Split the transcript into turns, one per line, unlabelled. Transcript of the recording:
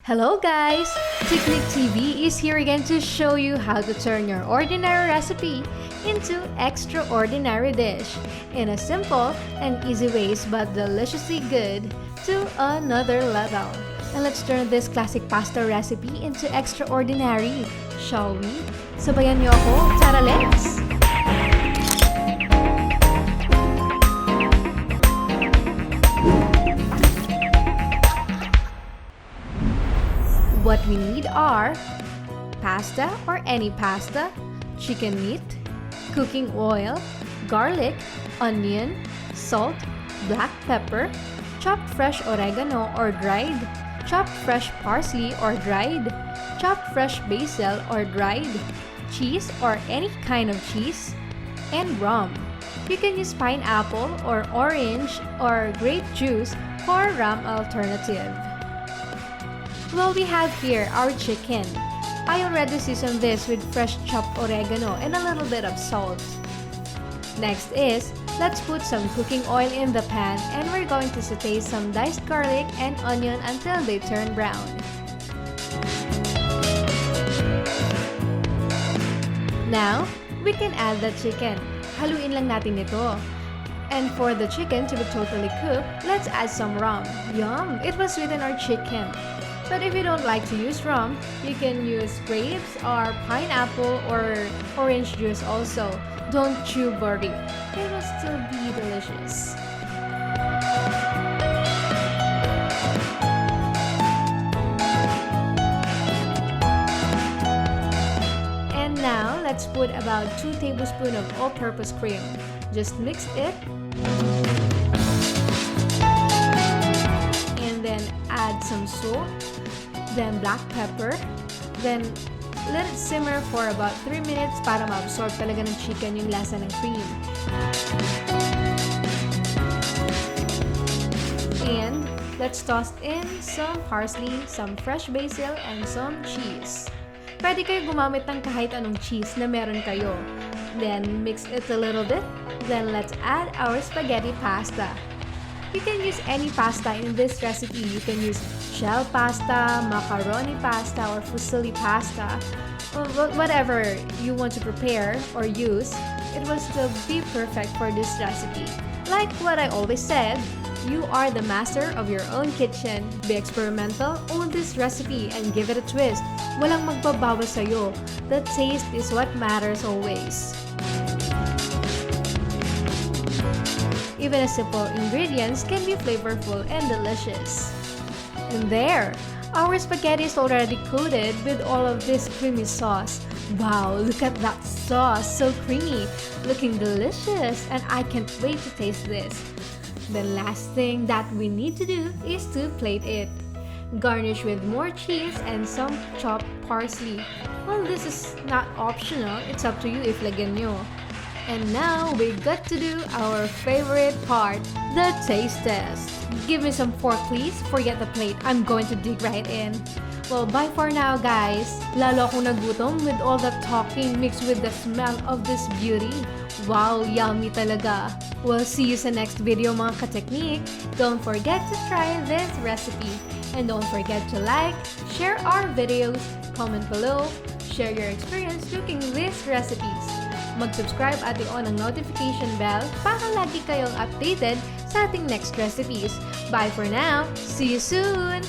Hello guys! Tiknik TV is here again to show you how to turn your ordinary recipe into extraordinary dish in a simple and easy ways but deliciously good to another level. And let's turn this classic pasta recipe into extraordinary, shall we? Sabayan niyo ako, tara let's! What we need are pasta or any pasta, chicken meat, cooking oil, garlic, onion, salt, black pepper, chopped fresh oregano or dried, chopped fresh parsley or dried, chopped fresh basil or dried, cheese or any kind of cheese, and rum. You can use pineapple or orange or grape juice for rum alternative. Well, we have here our chicken. I already seasoned this with fresh chopped oregano and a little bit of salt. Next is, let's put some cooking oil in the pan and we're going to saute some diced garlic and onion until they turn brown. Now, we can add the chicken. Haluin lang natin ito. And for the chicken to be totally cooked, let's add some rum. Yum! It was within our chicken. But if you don't like to use rum, you can use grapes or pineapple or orange juice also. Don't you worry, it will still be delicious. And now, let's put about 2 tablespoons of all-purpose cream. Just mix it. And then add some salt. Then black pepper, then let it simmer for about 3 minutes para ma-absorb talaga ng chicken yung lasa ng cream. And let's toss in some parsley, some fresh basil, and some cheese. Pwede kayo gumamit ng kahit anong cheese na meron kayo. Then mix it a little bit. Then let's add our spaghetti pasta. You can use any pasta in this recipe. You can use shell pasta, macaroni pasta, or fusilli pasta. Whatever you want to prepare or use, it will still be perfect for this recipe. Like what I always said, you are the master of your own kitchen. Be experimental, own this recipe, and give it a twist. Walang magbabawa sa'yo. The taste is what matters always. Even a simple ingredients can be flavorful and delicious. And there, our spaghetti is already coated with all of this creamy sauce. Wow, look at that sauce, so creamy, looking delicious, and I can't wait to taste this. The last thing that we need to do is to plate it. Garnish with more cheese and some chopped parsley. Well, this is not optional, it's up to you if lagyan nyo. And now, we got to do our favorite part, the taste test. Give me some fork please, forget the plate, I'm going to dig right in. Well, bye for now guys. Lalo akong nagutom with all the talking mixed with the smell of this beauty. Wow, yummy talaga. We'll see you sa next video mga kateknik. Don't forget to try this recipe. And don't forget to like, share our videos, comment below, share your experience cooking these recipes. Mag-subscribe at i-on ang notification bell para lagi kayong updated sa ating next recipes. Bye for now! See you soon!